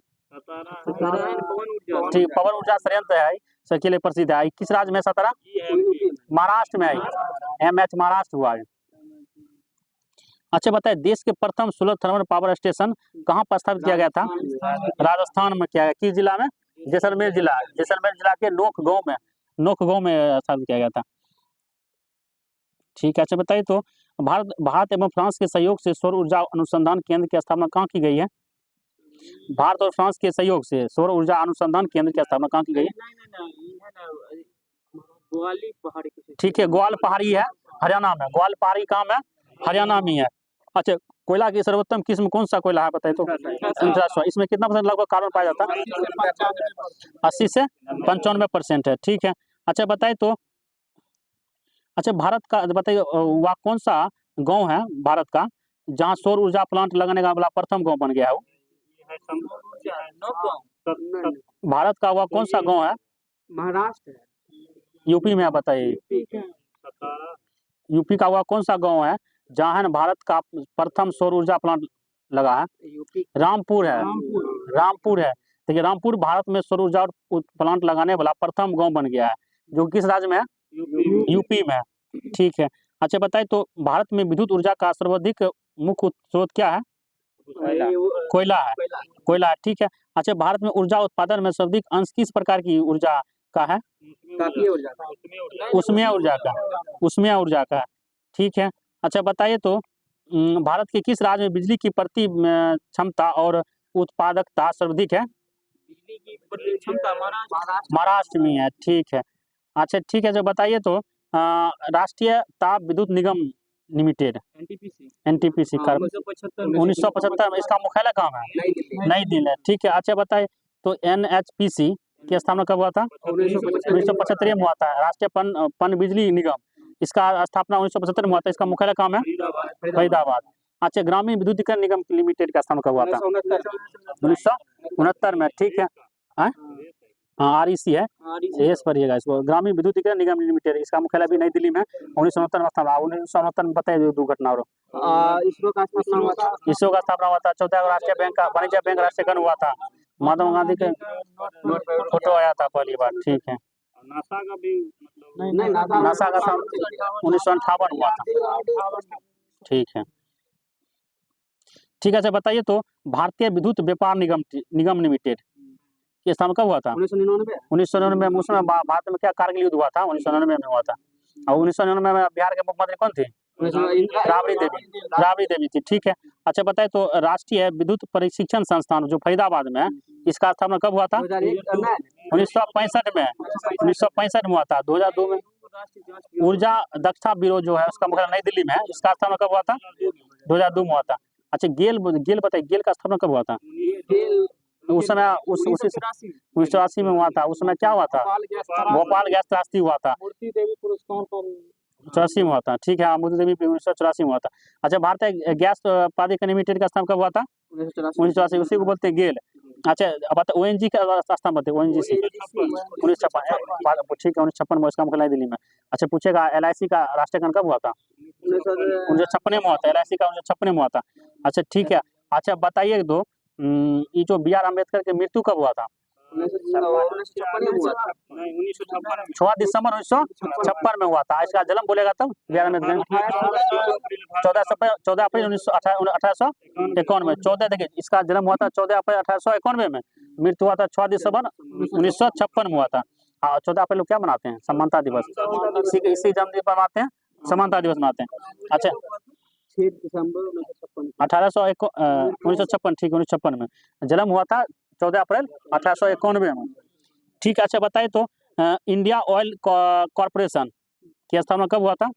ठीक, पवन ऊर्जा संयंत्र है इसके लिए प्रसिद्ध है। किस राज्य में सतारा? महाराष्ट्र में है। MH महाराष्ट्र हुआ है। अच्छा बताइए देश के प्रथम सोलर थर्मल पावर स्टेशन कहाँ पर स्थापित किया गया था? राजस्थान में किया गया। किस जिला में? जैसलमेर जिला के नोक गांव में स्थापित किया गया था। ठीक है, अच्छा बताइए तो भारत एवं फ्रांस के सहयोग से सौर ऊर्जा अनुसंधान केंद्र की स्थापना कहाँ की गई है? भारत और फ्रांस के सहयोग से सौर ऊर्जा अनुसंधान केंद्र की स्थापना कहाँ की गई है? ठीक है, ग्वाल पहाड़ी है हरियाणा में। ग्वाल पहाड़ी कहाँ में? हरियाणा में है। अच्छा कोयला की सर्वोत्तम किस्म कौन सा कोयला है बताइए तो? इसमें कितना % लगभग कार्बन पाया जाता है? 80 से 95% है। ठीक है, अच्छा बताइए तो अच्छा भारत का बताइए वह कौन सा गांव है भारत का जहां सौर ऊर्जा प्लांट लगाने का वाला प्रथम गांव बन गया है? भारत का वह कौन सा गांव है? महाराष्ट्र है। यूपी में है, बताइए यूपी का वह कौन सा गांव है जहां है भारत का प्रथम सौर ऊर्जा प्लांट लगा है? रामपुर है। रामपुर है। देखिए रामपुर भारत में सौर ऊर्जा प्लांट लगाने वाला प्रथम गांव बन गया है, जो किस राज्य में है? यूपी में। ठीक है, अच्छा बताइए तो भारत में विद्युत ऊर्जा का सर्वाधिक मुख्य स्रोत क्या है? कोयला है। कोयला है, ठीक है। अच्छा भारत में ऊर्जा उत्पादन में सर्वाधिक अंश किस प्रकार की ऊर्जा का है? उष्मीय ऊर्जा का। ठीक है, अच्छा बताइए तो भारत के किस राज्य में बिजली की प्रति क्षमता और उत्पादकता सर्वाधिक है? बिजली की प्रति क्षमता महाराष्ट्र में है। ठीक है, अच्छा ठीक है, जो बताइए तो राष्ट्रीय ताप विद्युत निगम लिमिटेड NTPC 1975 में इसका मुख्यालय कहाँ है? नई दिल्ली है। ठीक है, अच्छा बताइए तो NHPC की स्थापना कब हुआ था? 1975 में हुआ था। राष्ट्रीय पन बिजली निगम, इसका स्थापना 1975 में हुआ था। इसका मुख्यालय कहाँ है? फरीदाबाद। अच्छा ग्रामीण विद्युतीकरण निगम लिमिटेड का स्थापना कब हुआ था? 1969 में। ठीक है, हाँ REC है, एस पढ़िएगा इसको। ग्रामीण विद्युतीकरण निगम लिमिटेड, इसका मुख्यालय भी नई दिल्ली में 1969 में स्थापना। 1969 में बताइए दुर्घटना और इसरो का स्थापना हुआ था। इसरो का स्थापना हुआ था। 14 राष्ट्रीय बैंक का वाणिज्य बैंक राष्ट्रीयकरण हुआ था। महात्मा गांधी के फोटो आया था पहली बार। ठीक है, नासा का भी नासा का 1958 हुआ था। ठीक है, ठीक है, अच्छा बताइए तो भारतीय विद्युत व्यापार निगम लिमिटेड की स्थापना कब हुआ था? 1999 में। उसमें भारत में क्या कारगिल युद्ध हुआ था? 1999 में हुआ था। और 1999 में बिहार के मुख्यमंत्री कौन थे? राबड़ी देवी थी। ठीक है, अच्छा बताइए तो राष्ट्रीय विद्युत प्रशिक्षण संस्थान जो फरीदाबाद में है, इसका स्थापना कब हुआ था? 1965 में। 1965 में हुआ था। 2002 में ऊर्जा दक्षता ब्यूरो जो है उसका मुख्यालय नई दिल्ली में है, इसका स्थापना कब हुआ था? 2002 में हुआ था। अच्छा गेल बताइए, गेल का स्थापना कब हुआ था? उस समय 1984 में हुआ था। उस समय क्या हुआ था? भोपाल गैस त्रासदी हुआ था। 84 में हुआ था। ठीक है, मूर्ति देवी 1984 में हुआ था। अच्छा भारतीय गैस प्राधिकरण लिमिटेड का स्थापना कब हुआ था? 1984, उसी को बोलते हैं गेल। अच्छा अब बता ओएनजी का स्थान बताइए ओएनजीसी 1956 ठीक है 1956 में इसका मुख्यालय दिल्ली में। अच्छा पूछेगा एलआईसी का राष्ट्रीयकरण कब हुआ था? 1956 में हुआ था, एलआईसी का 1956 में हुआ था। अच्छा ठीक है। अच्छा बताइए दो ये जो बी आर अम्बेडकर की मृत्यु कब हुआ था? 6 दिसंबर 1956 में हुआ था। इसका जन्म बोलेगा तब बी आर अम्बेडकर 14 अप्रैल 1851 में 14 देखिए इसका जन्म हुआ था 14 अप्रैल 1891 में, मृत्यु हुआ था 6 दिसंबर 1956 में हुआ था। 14 अप्रैल को क्या मनाते हैं? समानता दिवस। इसी जन्मदिन पर मनाते हैं, समानता दिवस मनाते हैं। अच्छा 6 दिसंबर 1956 1956 ठीक 1956 में जन्म हुआ था 14 अप्रैल 1891 में। ठीक है। अच्छा बताइए तो इंडिया ऑयल कॉर्पोरेशन की स्थापना कब हुआ था?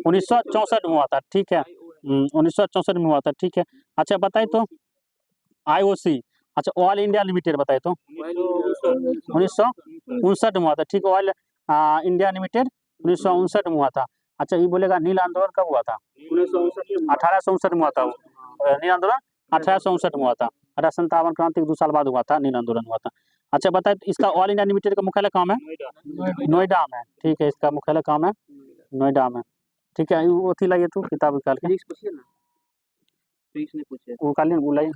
1964 में हुआ था। ठीक है 1964 में हुआ था। ठीक है। अच्छा बताइए तो आईओसी अच्छा ऑयल इंडिया लिमिटेड बताइए तो 1959 में हुआ था। ठीक है ऑयल इंडिया लिमिटेड 1959 में हुआ था। अच्छा ये बोलेगा नील आंदोलन कब हुआ था? 1859 में हुआ था। नील आंदोलन 1859 में हुआ था। 1857 क्रांति के 2 साल बाद हुआ था, नील आंदोलन हुआ था। अच्छा बताए तो इसका ऑल इंडिया लिमिटेड का मुख्यालय कहाँ है? नोएडा में। ठीक है इसका मुख्यालय कहाँ है? नोएडा में। ठीक है वो थी लाइए तू किताब निकाल के वो कालीन बुलाई।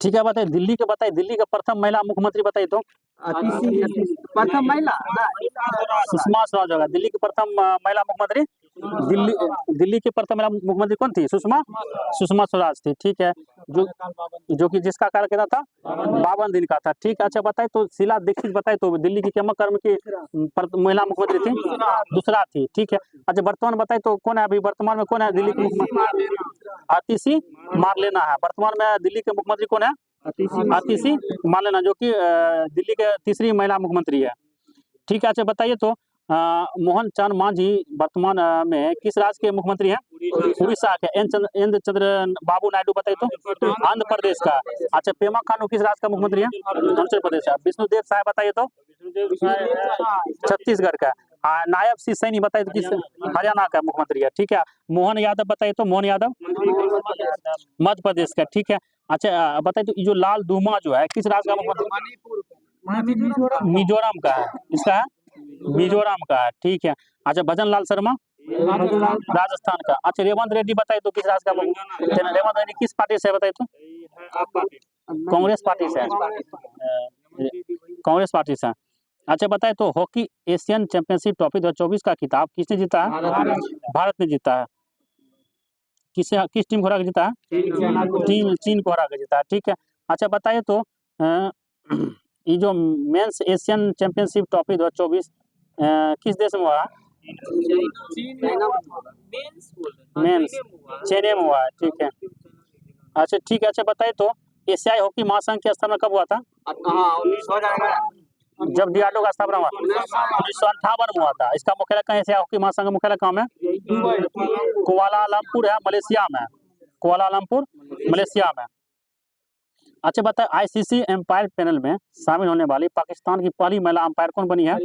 ठीक है बताइए दिल्ली के बताइए दिल्ली का प्रथम महिला मुख्यमंत्री बताइए तो प्रथम महिला सुषमा स्वराज होगा। दिल्ली की प्रथम महिला मुख्यमंत्री दिल्ली की प्रथम महिला मुख्यमंत्री कौन थी? सुषमा स्वराज थी। ठीक है जो कि जिसका कार्यकाल था 52 दिन का था। ठीक है। अच्छा बताइए तो शीला दीक्षित बताइए तो दिल्ली की क्रम कर्म की महिला मुख्यमंत्री थी? दूसरा थी। ठीक है। अच्छा वर्तमान बताइए तो कौन है अभी वर्तमान में कौन है दिल्ली की मुख्यमंत्री? आतिशी मारलेना है वर्तमान में दिल्ली के मुख्यमंत्री कौन है? आतिशी मारलेना जो कि दिल्ली के तीसरी महिला मुख्यमंत्री है। ठीक है। अच्छा बताइए तो मोहन चंद मांझी वर्तमान में किस राज्य के मुख्यमंत्री हैं? उड़ीसा के। एन चंद्र बाबू नायडू बताइए तो आंध्र प्रदेश का। अच्छा पेमा खांडू किस राज्य का मुख्यमंत्री है? अरुणाचल प्रदेश का। विष्णुदेव साय बताइए तो छत्तीसगढ़ का। नायब सिंह सैनी बताइए तो किस हरियाणा का मुख्यमंत्री है। ठीक है। मोहन यादव बताइए तो मोहन यादव मध्य प्रदेश का। ठीक है। अच्छा बताइए तो जो लाल दूमा जो है किस राज्य का मुख्यमंत्री? मिजोरम का है। इसका है मिजोरम का है। ठीक है। अच्छा भजन लाल शर्मा राजस्थान का। अच्छा रेवंत रेड्डी बताइए तो किस राज्य का मुख्यमंत्री? रेवंत रेड्डी किस पार्टी से बताइए तो? कांग्रेस पार्टी से। कांग्रेस पार्टी से। अच्छा बताए तो हॉकी एशियन चैंपियनशिप ट्रॉफी 2024 का खिताब किसने जीता है? भारत ने जीता है। किस टीम को हरा के जीता है? चीन को हरा के जीता है। ठीक है। अच्छा बताइए तो ये जो मेंस एशियन चैंपियनशिप ट्रॉफी 2024 किस देश में हुआ? मेंस चेन्नई में हुआ है। ठीक है। अच्छा ठीक है। अच्छा बताइए तो एशियाई हॉकी महासंघ की स्थापना कब हुआ था? जब डियाडो का स्थापना हुआ 1958 में हुआ था। इसका मुख्यालय कहाँ? एशिया हॉकी महासंघ का मुख्यालय कहाँ है? कुआलालंपुर है मलेशिया में। कुआलालंपुर मलेशिया में। अच्छा बताए आईसीसी एम्पायर पैनल में शामिल होने वाली पाकिस्तान की पहली महिला अंपायर कौन बनी है?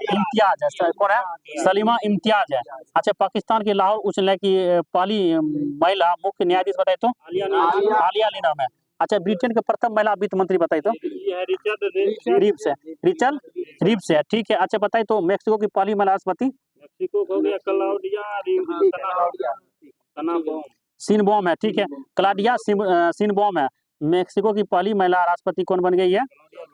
इम्तियाज है। कौन है? सलीमा इम्तियाज है। अच्छा पाकिस्तान के लाहौर उच्च न्यायालय की पहली महिला मुख्य न्यायाधीश बताए तो आलिया लीना है। अच्छा ब्रिटेन के प्रथम महिला वित्त मंत्री बताइए तो? रिप्स है। रिचल रिप्स है। ठीक है। अच्छा बताइए तो मेक्सिको की पहली महिला राष्ट्रपति? सिनबॉम है। ठीक है। क्लॉडिया सिनबॉम है। मेक्सिको की पहली महिला राष्ट्रपति कौन बन गई है?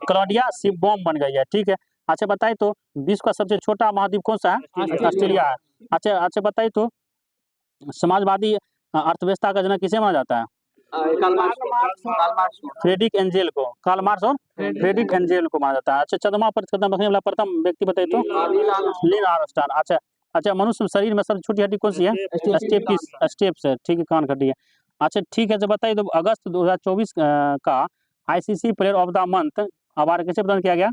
क्लॉडिया सिनबॉम बन गई है। ठीक है। अच्छा बताइए तो विश्व का सबसे छोटा महाद्वीप कौन सा है? ऑस्ट्रेलिया है। अच्छा बताइए तो समाजवादी अर्थव्यवस्था का जनक किसे माना जाता है? फ्रेडरिक एंजेल को। कार्ल मार्क्स और फ्रेडरिक एंजेल को माना जाता है। अच्छा चंद्रमा पर कदम रखने वाला प्रथम व्यक्ति बताइए तो? Neil Armstrong. अच्छा मनुष्य शरीर में सबसे छोटी हड्डी कौन सी है? स्टेप्स है। ठीक है कान हड्डी है। अच्छा ठीक है। जब बताइए तो अगस्त 2024 का ICC player of the month award किसे प्रदान किया गया?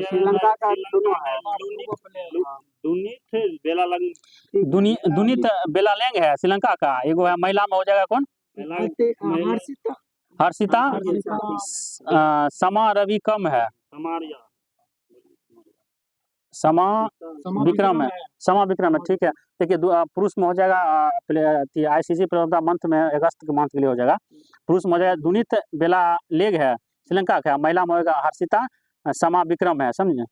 श्रीलंका का दुनीत बेलालैंग है श्रीलंका का। एगो है महिला में हो जाएगा कौन? हर्षिता समा रवि कम है। समा विक्रम है, समा विक्रम है, ठीक है। देखिए पुरुष में हो जाएगा ICC player of the month में अगस्त के मंथ के लिए हो जाएगा। पुरुष में हो जाएगा दुनीत बेला लेग है श्रीलंका का, महिला में होगा हर्षिता समा विक्रम है, समझे।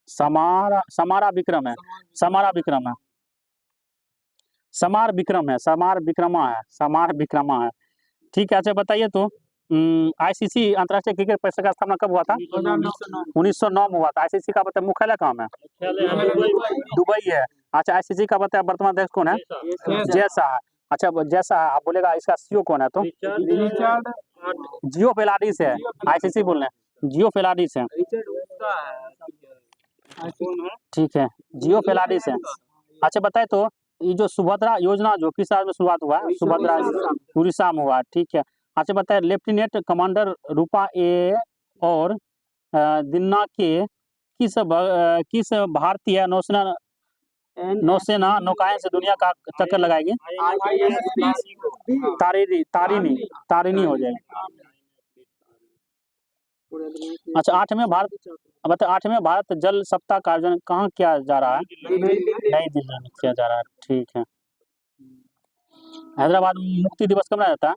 समारा विक्रम है, समारा विक्रम है, समार विक्रम है, समार विक्रमा है, ठीक है। अच्छा बताइए तो आईसीसी अंतर्राष्ट्रीय क्रिकेट परिषद का स्थापना कब हुआ था? 1909 में हुआ था। आईसीसी का बताया मुख्यालय कहाँ है? दुबई है। अच्छा आईसीसी का बताया वर्तमान अध्यक्ष कौन है? जैसा है। अच्छा जैसा आप बोलेगा इसका सीईओ कौन है? तो जियो फेलाडिस है, आईसीसी बोल रहे हैं, जियो फेलाडिस है, ठीक है, जियो फेलाडिस है। अच्छा बताए तो ये जो सुभद्रा योजना जो किस राज्य में शुरुआत हुआ है? सुभद्रा उड़ीसा में हुआ, ठीक है। अच्छा बताए लेफ्टिनेंट कमांडर रूपा ए और दिन्ना के किस भारतीय नौसेना नौकायन से दुनिया का चक्कर लगाएगी? तारिणी हो जाएगा। अच्छा 8वें भारत जल सप्ताह का आयोजन कहाँ किया जा रहा है? नई दिल्ली में किया जा रहा है, ठीक है। हैदराबाद में मुक्ति दिवस कब मनाया जाता है?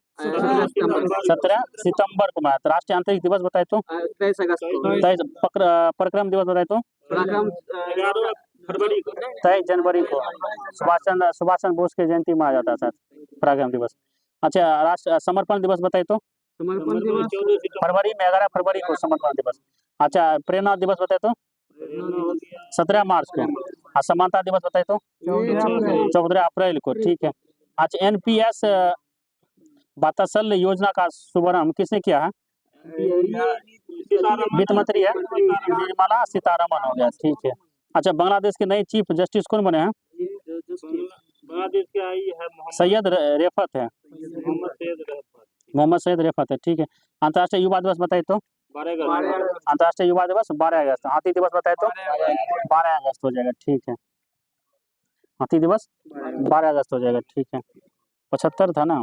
17 सितंबर को मनाया जाता है। राष्ट्रीय अंतरिक्ष दिवस बताए तो? 23 अगस्त को। पराक्रम दिवस बताए तो? 23 जनवरी को सुभाष चंद्र बोस की जयंती मनाया जाता है सर, पराक्रम दिवस। अच्छा राष्ट्र समर्पण दिवस बताए तो? समर्पण दिवस फरवरी में 11 फरवरी को समर्पण दिवस। अच्छा प्रेरणा दिवस बताए तो? 17 मार्च को। असमानता दिवस बताए तो? 14 अप्रैल को, ठीक है। अच्छा एनपीएस वात्सल योजना का शुभारंभ किसने किया है? वित्त मंत्री है निर्मला सीतारमण हो गया, ठीक है। अच्छा बांग्लादेश के नए चीफ जस्टिस कौन बने हैं? बांग्लादेश के आई है सैयद रेफत है, मोहम्मद सैयद रेफत है, ठीक है। अंतर्राष्ट्रीय युवा दिवस बताए तो? अंतर्राष्ट्रीय युवा दिवस 12 अगस्त। हाथी दिवस बताए तो? 12 अगस्त हो जाएगा, ठीक है। हाथी दिवस 12 अगस्त हो जाएगा, ठीक है। 75 था ना।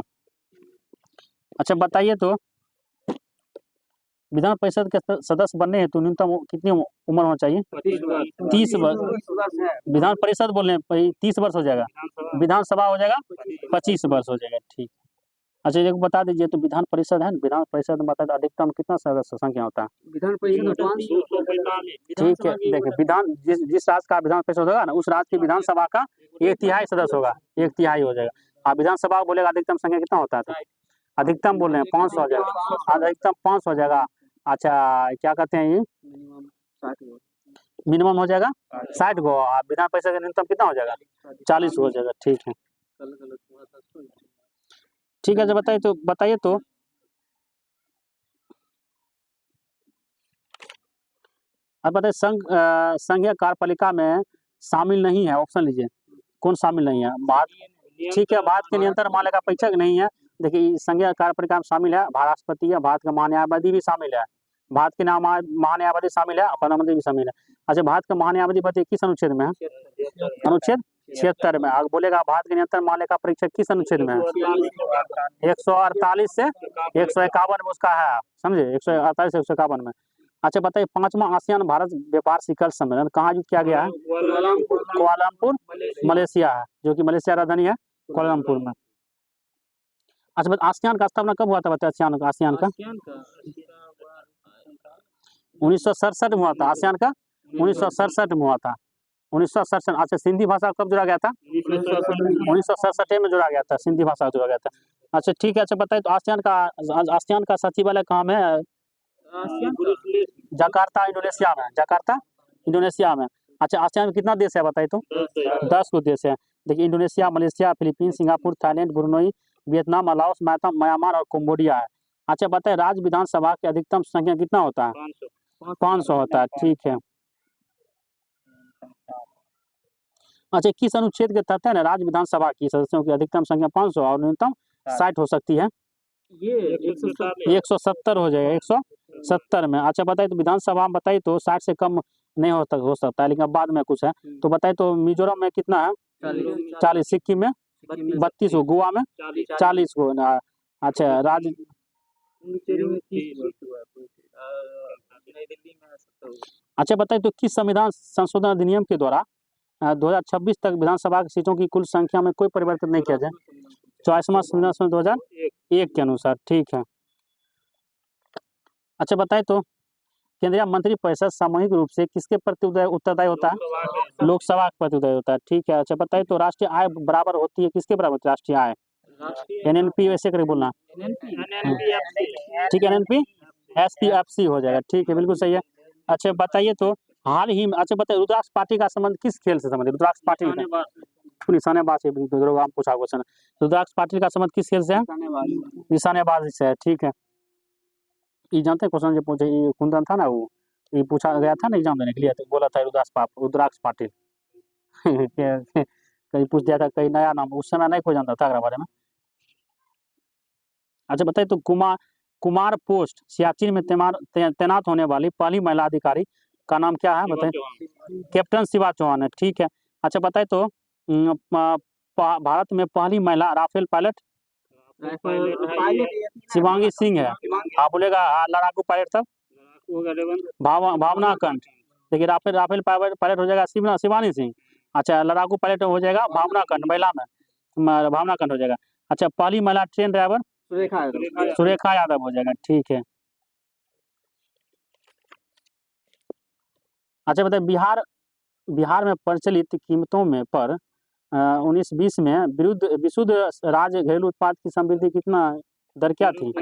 अच्छा बताइए तो विधान परिषद के सदस्य बनने हेतु न्यूनतम कितनी उम्र होना चाहिए? 30 वर्ष। विधान परिषद बोल रहे हैं 30 वर्ष हो जाएगा, विधानसभा हो जाएगा 25 वर्ष हो जाएगा, ठीक। अच्छा एक बता दीजिए तो विधान परिषद है, विधान परिषद में बता अधिकतम कितना सदस्य संख्या होता है? विधान परिषद 545, ठीक है। देखिए विधान जिस राज्य का विधान परिषद होगा ना उस राज्य की विधानसभा का 1/3 सदस्य होगा, 1/3 हो जाएगा। आप विधानसभा बोलेगा अधिकतम संख्या कितना होता है? तो अधिकतम बोल रहे हैं 500 हो जाएगा, अधिकतम 500 हो जाएगा। अच्छा क्या कहते हैं ये मिनिमम हो जाएगा 60 गो, विधान परिषद का न्यूनतम कितना हो जाएगा? 40 हो जाएगा, ठीक है। ठीक है। जब बताइए तो अब बताइए संघीय कार्यपालिका में शामिल नहीं है, ऑप्शन लीजिए कौन शामिल नहीं है? भारत, ठीक है। भारत के नियंत्रण मालिका परीक्षक नहीं है। देखिए संघीय कार्यपालिका में शामिल है राष्ट्रपति है, भारत का महान्यायवादी भी शामिल है, भारत के नाम महान्यायवादी शामिल है, प्रधानमंत्री भी शामिल है। अच्छा भारत का महान्यायवादी बताइए किस अनुच्छेद में है? अनुच्छेद 76 में। आगे बोलेगा भारत के नियंत्रण मालिका परीक्षक किस अनुच्छेद में है? 148 से 151 में उसका है, समझे, 148 से 151 में। अच्छा बताइए 5वां आसियान भारत व्यापार शिखर सम्मेलन कहाँ आयोजित किया गया है? कुआलालंपुर मलेशिया है, जो कि मलेशिया राजधानी है कुआलालंपुर में। अच्छा आसियान का स्थापना कब हुआ था? बताइए आसियान का 1967 में हुआ था। आसियान का 1967 में हुआ था, 1967। अच्छा सिंधी भाषा कब जोड़ा गया था? 1967 में जोड़ा गया था, सिंधी भाषा जोड़ा गया था। अच्छा ठीक है। अच्छा बताइए तो आसियान का सचिवालय कहाँ में है? जकार्ता इंडोनेशिया में, जकार्ता इंडोनेशिया में। अच्छा आसियान में कितना देश है बताइए तो? 10 गो देश है। देखिए Indonesia, Malaysia, Philippines, Singapore, Thailand, Brunei, Vietnam, Laos, Myanmar और कंबोडिया है। अच्छा बताइए राज्य विधानसभा की अधिकतम संख्या कितना होता है? 500 होता है, ठीक है। अच्छा किस अनुच्छेद के तहत है ना राज्य विधानसभा की सदस्यों की अधिकतम संख्या 500 और न्यूनतम 60 हो सकती है? ये 170 हो जाएगा, 170 में। अच्छा बताइए तो विधानसभा में बताइए तो 60 से कम नहीं हो सकता है, लेकिन बाद में कुछ है तो बताइए तो मिजोरम में कितना है? 40, सिक्किम में 32 गो, गोवा में 40 गो। अच्छा राज्य अच्छा बताइए तो किस संविधान संशोधन अधिनियम के द्वारा 2026 तक विधानसभा की सीटों की कुल संख्या में कोई परिवर्तन नहीं किया जाए? 24वां संविधान संशोधन 2001 के अनुसार, ठीक है। अच्छा बताइए तो केंद्रीय मंत्रिपरिषद सामूहिक रूप से किसके प्रति उत्तरदायी होता है? लोकसभा के प्रति उत्तरदायी होता है, ठीक है। अच्छा बताइए तो राष्ट्रीय आय बराबर होती है किसके बराबर होती है राष्ट्रीय आय? एनएनपी वैसे करके बोलना, ठीक है। एनएनपी एसपीएफसी हो जाएगा, ठीक है, बिल्कुल सही है। अच्छा बताइए तो हाल ही में, अच्छा बताइए रुद्राक्ष पार्टी का संबंध किस खेल से संबंधित? रुद्राक्ष पार्टी निशानेबाज से पूछा क्वेश्चन। रुद्राक्ष पार्टी का संबंध किस खेल से है? निशानेबाजी से है, ठीक है। ये जानते हैं क्वेश्चन जो पूछे ये कुंदन था ना, वो ये पूछा गया था ना एग्जाम देने के लिए, तो बोला था रुद्राक्ष पाटिल कहीं पूछ दिया था, कहीं नया नाम, उस समय नहीं कोई जानता था अगला बारे में। अच्छा बताइए तो कुमार पोस्ट सियाचिन में तैनात होने वाली पहली महिला अधिकारी का नाम क्या है बताइए? कैप्टन शिवा चौहान है, ठीक है। अच्छा बताइए तो भारत में पहली महिला राफेल पायलट शिवांगी सिंह है। आप बोलेगा लड़ाकू पायलट तब भावना कंठ, देखिए राफेल पायलट हो जाएगा शिवानी सिंह। अच्छा लड़ाकू पायलट हो जाएगा भावना कंठ, महिला में भावना कंठ हो जाएगा। अच्छा पहली महिला ट्रेन ड्राइवर सुरेखा यादव हो जाएगा, ठीक है। अच्छा बताइए बिहार में प्रचलित कीमतों में पर 1920 में विशुद्ध राज घरेलू उत्पाद की समृद्धि कितना दर क्या थी?